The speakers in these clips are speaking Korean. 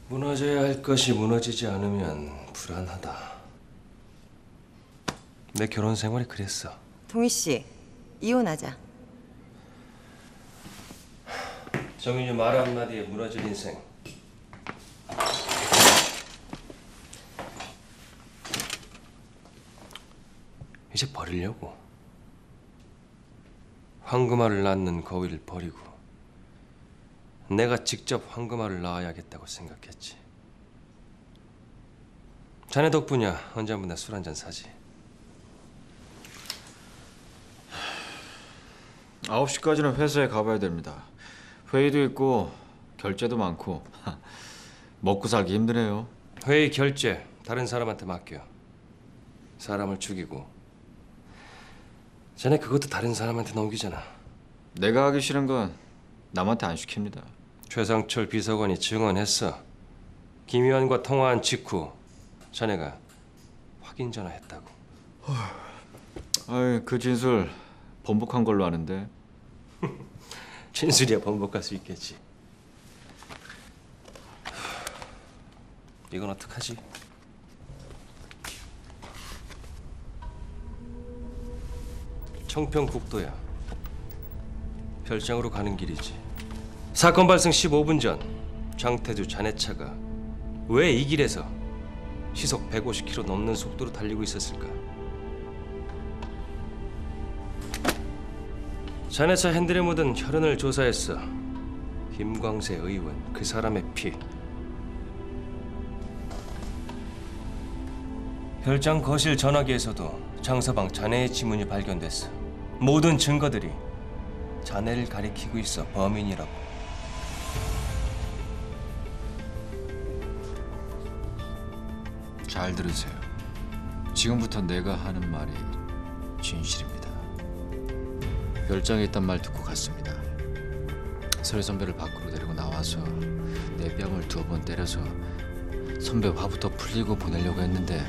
무너져야 할 것이 무너지지 않으면 불안하다. 내 결혼 생활이 그랬어. 동희 씨, 이혼하자. 정윤이 말 한마디에 무너질 인생. 이제 버리려고. 황금알을 낳는 거위를 버리고 내가 직접 황금알을 낳아야겠다고 생각했지. 자네 덕분이야. 언제 한번 나 술 한잔 사지. 9시까지는 회사에 가봐야 됩니다. 회의도 있고 결제도 많고 먹고 살기 힘드네요. 회의 결제 다른 사람한테 맡겨. 사람을 죽이고 자네 그것도 다른 사람한테 넘기잖아. 내가 하기 싫은 건 남한테 안 시킵니다. 최상철 비서관이 증언했어. 김의원과 통화한 직후 자네가 확인 전화했다고. 아이, 그 진술 번복한 걸로 아는데. 진술이야 번복할 수 있겠지. 이건 어떡하지? 청평국도야. 별장으로 가는 길이지. 사건 발생 15분 전 장태주 자네 차가 왜 이 길에서 시속 150km 넘는 속도로 달리고 있었을까? 자네 차 핸들에 묻은 혈흔을 조사했어. 김광세 의원, 그 사람의 피. 별장 거실 전화기에서도 장서방 자네의 지문이 발견됐어. 모든 증거들이 자네를 가리키고 있어. 범인이라고. 잘 들으세요. 지금부터 내가 하는 말이 진실입니다. 별장에 있단 말 듣고 갔습니다. 설 선배를 밖으로 데리고 나와서 내 뺨을 2번 때려서 선배 화부터 풀리고 보내려고 했는데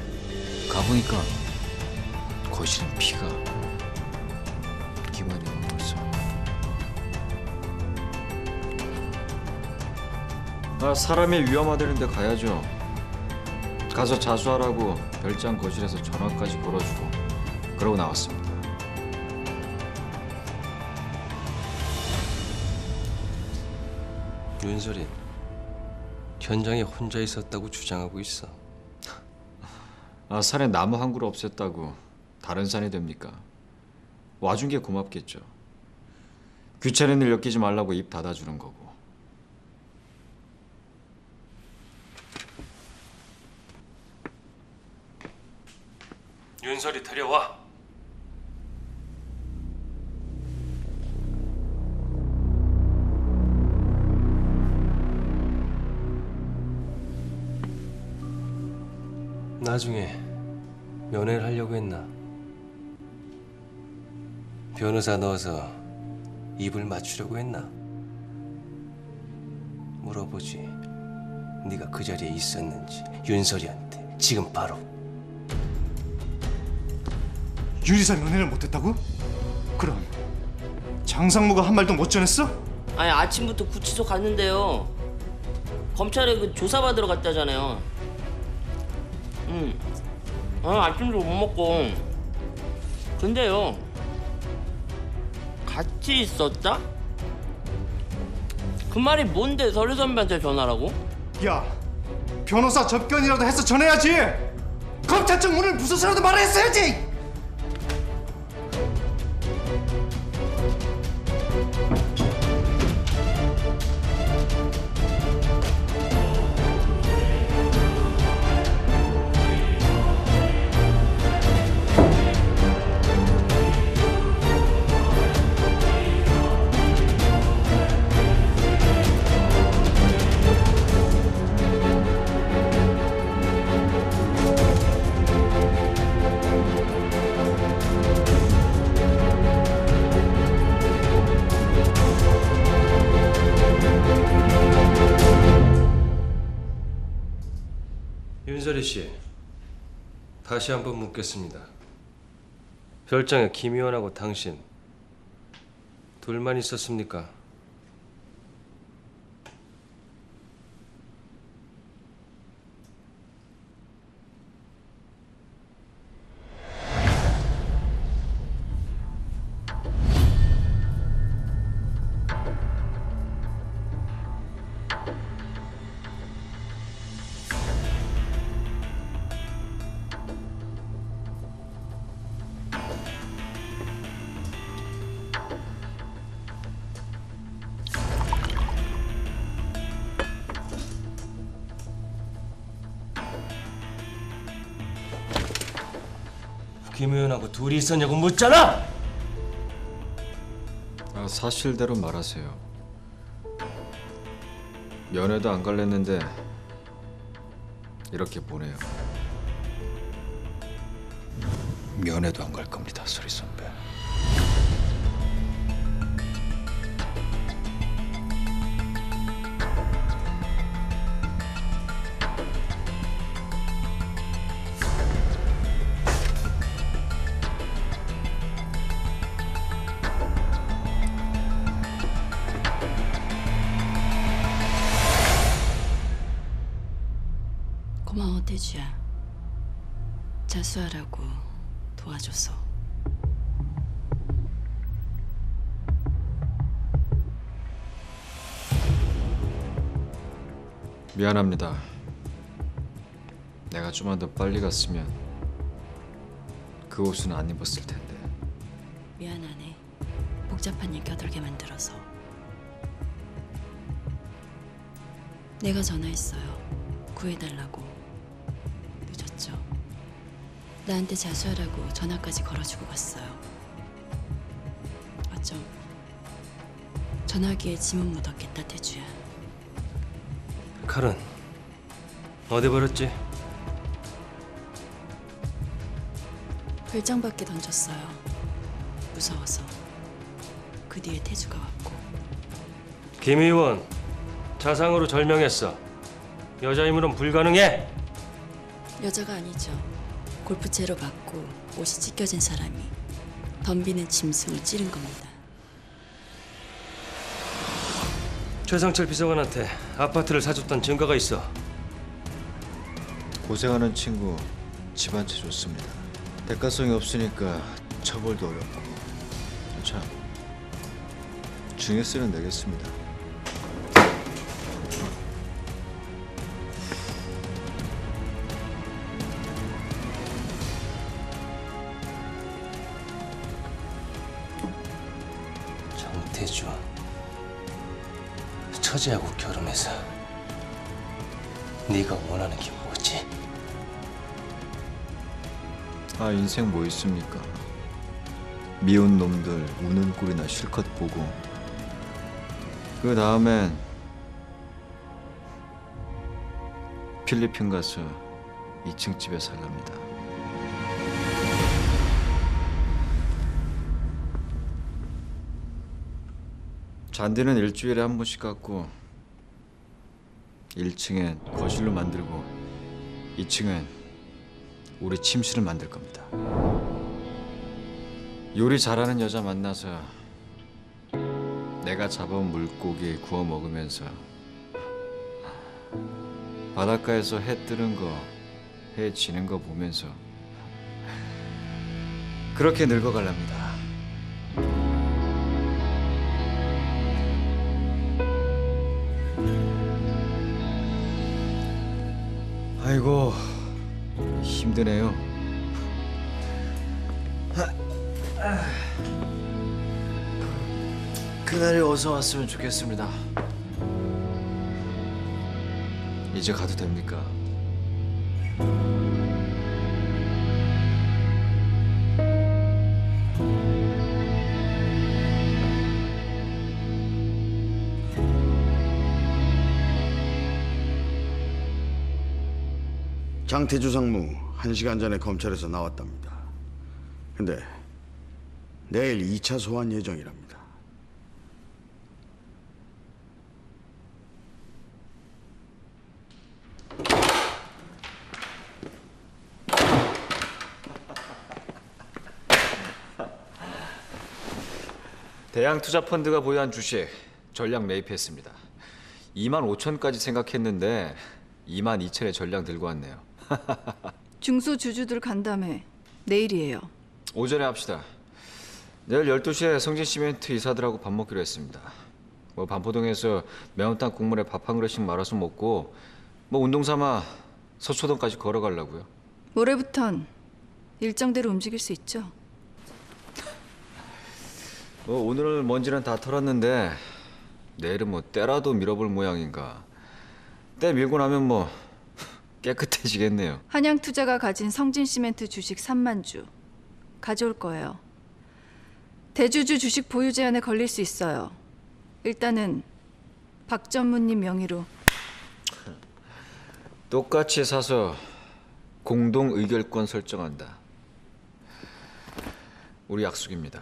가보니까 거실엔 피가 김원이 묻었어요. 사람이 위험하다는데 가야죠. 가서 자수하라고 별장 거실에서 전화까지 걸어주고 그러고 나왔습니다. 윤설이 현장에 혼자 있었다고 주장하고 있어. 산에 나무 한 그루 없앴다고 다른 산이 됩니까? 와준 게 고맙겠죠. 귀찮은 일 엮이지 말라고 입 닫아주는 거고. 윤설이 데려와. 나중에 면회를 하려고 했나? 변호사 넣어서 입을 맞추려고 했나? 물어보지. 네가 그 자리에 있었는지 윤설이한테 지금 바로. 유리사 면회를 못했다고? 그럼 장상무가 한 말도 못 전했어? 아니 아침부터 구치소 갔는데요. 검찰에 그 조사받으러 갔다잖아요. 아침도 못 먹고. 근데요. 같이 있었다? 그 말이 뭔데 서류 선배한테 전화라고? 야, 변호사 접견이라도 해서 전해야지. 검찰청 문을 부숴서라도 말했어야지. 윤설이 씨, 다시 한번 묻겠습니다. 별장에 김 의원하고 당신 둘만 있었습니까? 김 의원하고 둘이 있었냐고 묻잖아. 사실대로 말하세요. 면회도 안 갈랬는데 이렇게 보내요. 면회도 안 갈 겁니다, 서리 선배. 고마워 태주야. 자수하라고 도와줘서. 미안합니다. 내가 좀만 더 빨리 갔으면 그 옷은 안 입었을 텐데. 미안하네. 복잡한 일 껴들게 만들어서. 내가 전화했어요. 구해달라고. 늦었죠. 나한테 자수하라고 전화까지 걸어주고 갔어요. 어쩜 전화기에 짐은 묻었겠다 태주야. 칼은 어디 버렸지? 별장 밖에 던졌어요. 무서워서. 그 뒤에 태주가 왔고. 김 의원 자상으로 절명했어. 여자 힘으론 불가능해. 여자가 아니죠. 골프채로 맞고 옷이 찢겨진 사람이 덤비는 짐승을 찌른 겁니다. 최상철 비서관한테 아파트를 사줬던 증거가 있어. 고생하는 친구 집 한 채 줬습니다. 대가성이 없으니까 처벌도 어렵고. 참, 증여세는 내겠습니다. 정태주 처제하고 결혼해서 네가 원하는 게 뭐지? 인생 뭐 있습니까? 미운 놈들 우는 꼴이나 실컷 보고 그 다음엔 필리핀 가서 2층 집에 살랍니다. 잔디는 일주일에 한 번씩 깎고 1층엔 거실로 만들고 2층엔 우리 침실을 만들 겁니다. 요리 잘하는 여자 만나서 내가 잡아온 물고기 구워 먹으면서 바닷가에서 해 뜨는 거, 해 지는 거 보면서 그렇게 늙어갈랍니다. 아이고, 힘드네요. 그날이 어서 왔으면 좋겠습니다. 이제 가도 됩니까? 장태주 상무 1시간 전에 검찰에서 나왔답니다. 근데 내일 2차 소환 예정이랍니다. 대양투자펀드가 보유한 주식 전량 매입했습니다. 2만 5천까지 생각했는데 2만 2천에 전량 들고 왔네요. 중소 주주들 간담회 내일이에요. 오전에 합시다. 내일 12시에 성진시멘트 이사들하고 밥 먹기로 했습니다. 반포동에서 매운탕 국물에 밥 한 그릇씩 말아서 먹고 운동 삼아 서초동까지 걸어가려고요. 모레부턴 일정대로 움직일 수 있죠? 오늘 먼지는 다 털었는데 내일은 때라도 밀어볼 모양인가. 때 밀고 나면 깨끗해지겠네요. 한양투자가 가진 성진시멘트 주식 3만 주 가져올 거예요. 대주주 주식 보유 제한에 걸릴 수 있어요. 일단은 박 전무님 명의로. 똑같이 사서 공동 의결권 설정한다. 우리 약속입니다.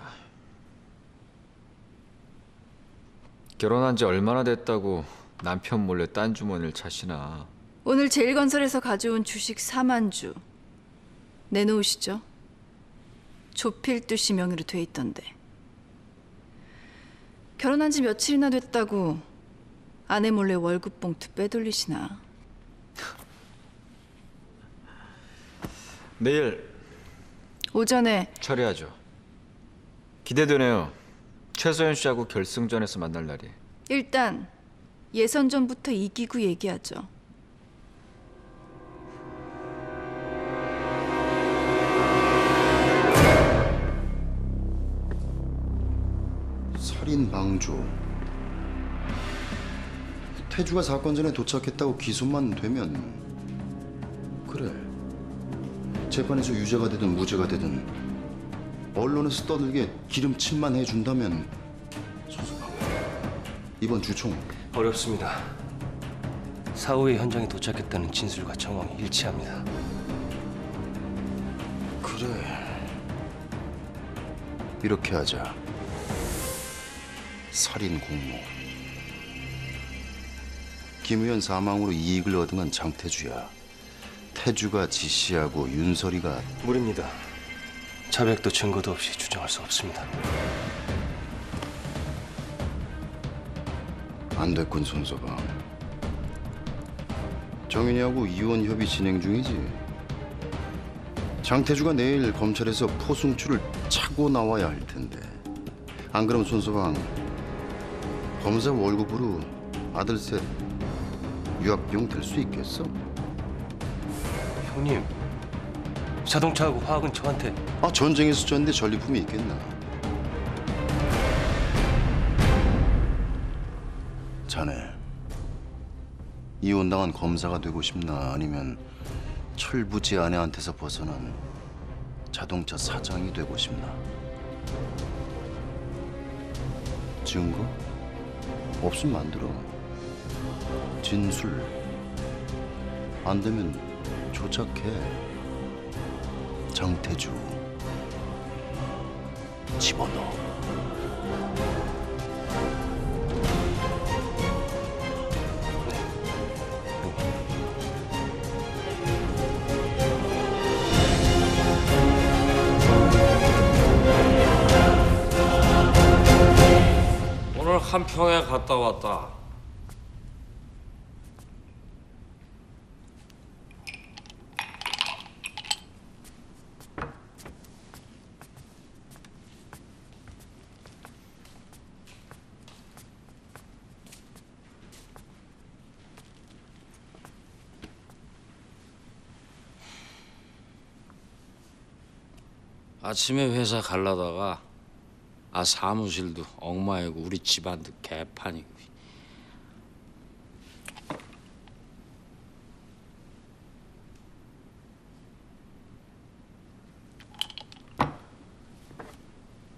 결혼한 지 얼마나 됐다고 남편 몰래 딴 주머니를 차시나. 오늘 제일건설에서 가져온 주식 4만 주 내놓으시죠. 조필두 씨 명의로 돼 있던데. 결혼한 지 며칠이나 됐다고 아내 몰래 월급 봉투 빼돌리시나. 내일 오전에 처리하죠. 기대되네요. 최소연 씨하고 결승전에서 만날 날이. 일단 예선전부터 이기고 얘기하죠. 살인 방조. 태주가 사건 전에 도착했다고 기소만 되면 그래. 재판에서 유죄가 되든 무죄가 되든 언론에서 떠들게 기름칠만 해준다면 소수방 이번 주총 어렵습니다. 사후에 현장에 도착했다는 진술과 정황이 일치합니다. 그래. 이렇게 하자. 살인 공모. 김 의원 사망으로 이익을 얻은 건 장태주야. 태주가 지시하고 윤설이가 무리입니다. 자백도 증거도 없이 주장할 수 없습니다. 안 됐군 손서방. 정윤이하고 이혼 협의 진행 중이지. 장태주가 내일 검찰에서 포승추를 차고 나와야 할 텐데. 안 그러면 손서방 검사 월급으로 아들 셋 유학비용 될 수 있겠어? 형님, 자동차하고 화학은 저한테. 아 전쟁에서 졌는데 전리품이 있겠나? 자네 이혼당한 검사가 되고 싶나 아니면 철부지 아내한테서 벗어난 자동차 사장이 되고 싶나? 증거? 없으면 만들어. 진술 안 되면 조작해. 장태주 집어넣어. 오늘 한평에 갔다 왔다. 아침에 회사 갈라다가 사무실도 엉망이고 우리 집안도 개판이고.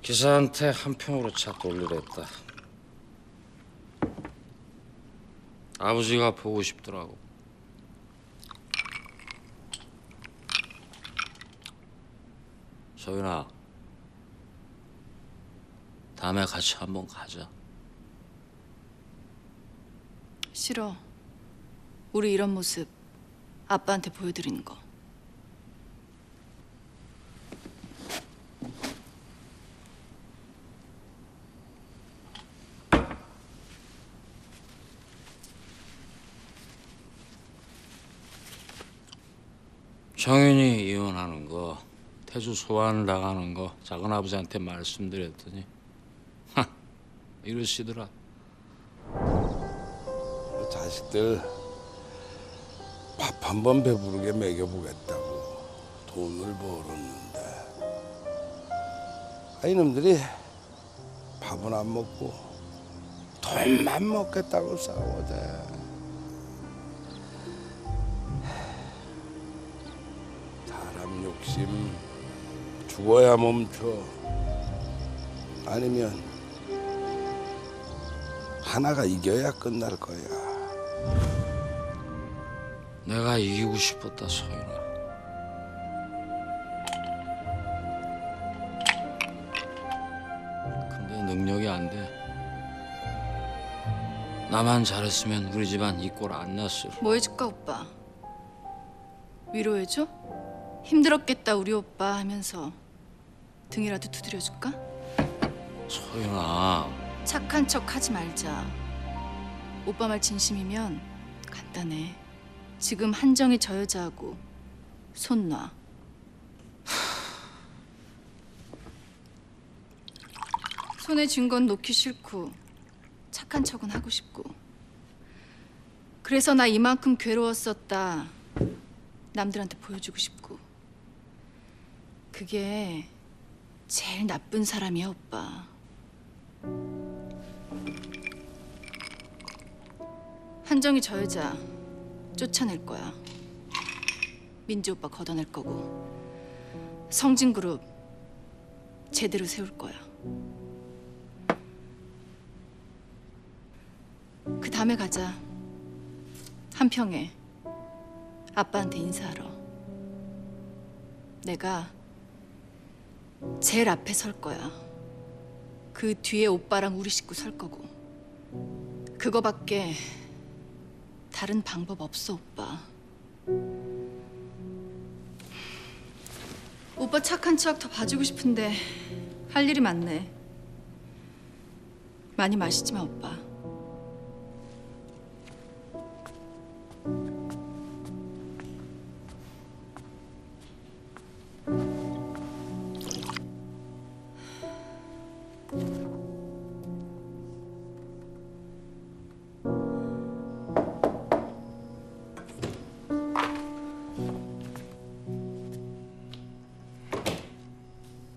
기사한테 한평으로 차 돌리랬다. 아버지가 보고 싶더라고. 소윤아, 다음에 같이 한번 가자. 싫어. 우리 이런 모습 아빠한테 보여드리는 거. 정윤이 이혼하는 거, 태주 소환 나가는 거 작은아버지한테 말씀드렸더니 이러시더라. 자식들 밥 한 번 배부르게 먹여보겠다고 돈을 벌었는데 이놈들이 밥은 안 먹고 돈만 먹겠다고 싸우대. 사람 욕심 죽어야 멈춰. 아니면 하나가 이겨야 끝날 거야. 내가 이기고 싶었다, 소윤아. 근데 능력이 안 돼. 나만 잘했으면 우리 집안 이 꼴 안 났을. 뭐 해줄까 오빠? 위로해줘? 힘들었겠다 우리 오빠 하면서 등이라도 두드려줄까? 소윤아. 착한 척 하지 말자. 오빠 말 진심이면 간단해. 지금 한정이 저 여자하고 손 놔. 손에 쥔 건 놓기 싫고 착한 척은 하고 싶고. 그래서 나 이만큼 괴로웠었다. 남들한테 보여주고 싶고. 그게 제일 나쁜 사람이야, 오빠. 한정이 저 여자 쫓아낼 거야. 민지 오빠 걷어낼 거고. 성진그룹 제대로 세울 거야. 그 다음에 가자. 한평에 아빠한테 인사하러. 내가 제일 앞에 설 거야. 그 뒤에 오빠랑 우리 식구 설 거고. 그거밖에 다른 방법 없어, 오빠. 오빠 착한 척 더 봐주고 싶은데 할 일이 많네. 많이 마시지 마, 오빠.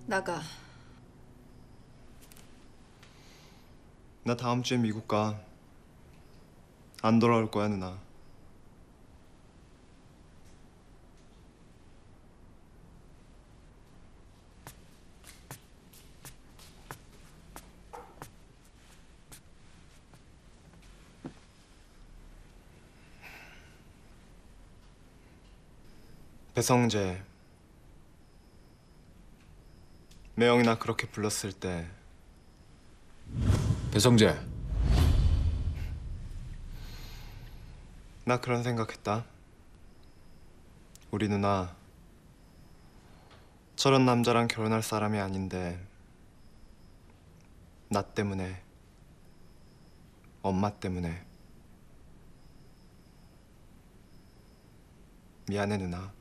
나가. 나 다음 주에 미국 가. 안 돌아올 거야, 누나. 배성재. 매형이 나 그렇게 불렀을 때 배성재. 나 그런 생각했다. 우리 누나 저런 남자랑 결혼할 사람이 아닌데 나 때문에, 엄마 때문에 미안해, 누나.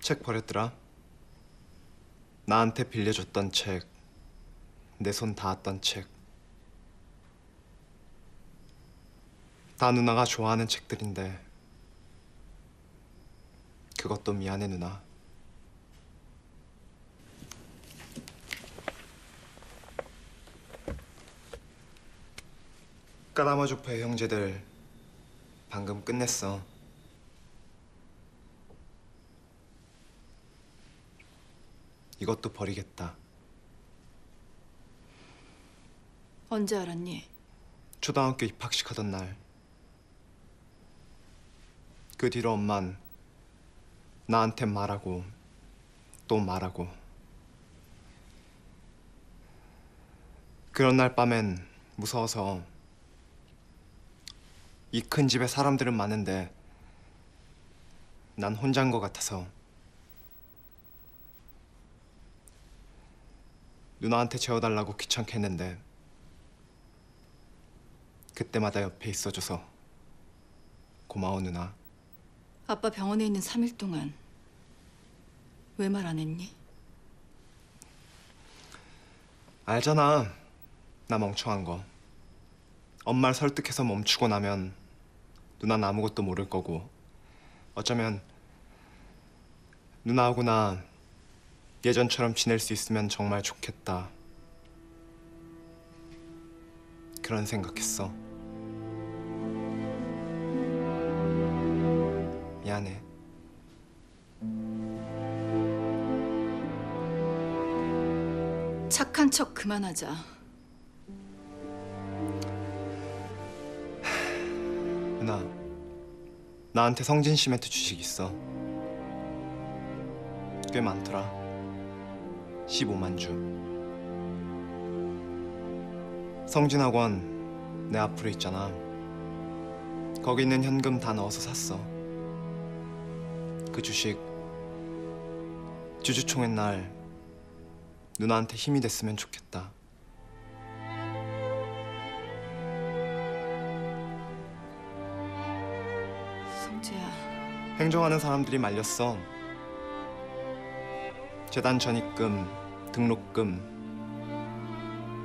책 버렸더라. 나한테 빌려줬던 책, 내 손 닿았던 책. 다 누나가 좋아하는 책들인데 그것도 미안해, 누나. 까다마족파의 형제들 방금 끝냈어. 이것도 버리겠다. 언제 알았니? 초등학교 입학식 하던 날. 그 뒤로 엄만 나한테 말하고 또 말하고. 그런 날 밤엔 무서워서 이 큰 집에 사람들은 많은데 난 혼자인 것 같아서 누나한테 재워달라고 귀찮게 했는데 그때마다 옆에 있어줘서 고마워, 누나. 아빠 병원에 있는 3일 동안 왜 말 안 했니? 알잖아, 나 멍청한 거. 엄마를 설득해서 멈추고 나면 누나는 아무것도 모를 거고 어쩌면 누나하고 나 예전처럼 지낼 수 있으면 정말 좋겠다. 그런 생각했어. 미안해. 척 그만하자. 누나, 나한테 성진 시멘트 주식 있어. 꽤 많더라. 15만 주. 성진학원 내 앞으로 있잖아. 거기 있는 현금 다 넣어서 샀어. 그 주식 주주총회 날 누나한테 힘이 됐으면 좋겠다. 성재야. 행정하는 사람들이 말렸어. 재단 전입금, 등록금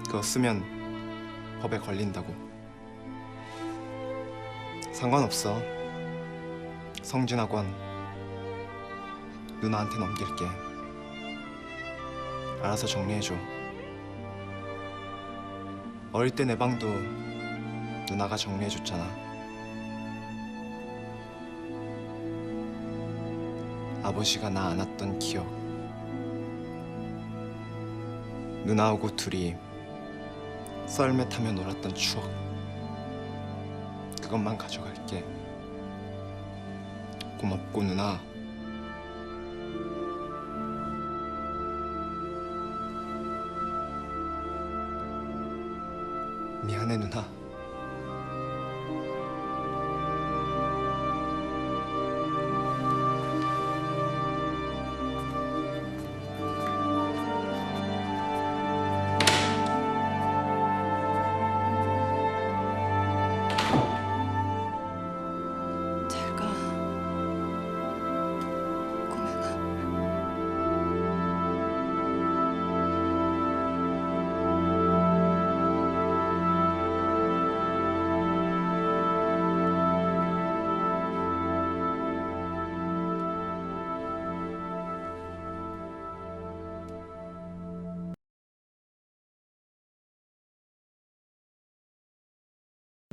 그거 쓰면 법에 걸린다고. 상관없어. 성진학원 누나한테 넘길게. 알아서 정리해줘. 어릴 때 내 방도 누나가 정리해줬잖아. 아버지가 나 안았던 기억. 누나하고 둘이 썰매 타며 놀았던 추억. 그것만 가져갈게. 고맙고 누나. 미안해 누나.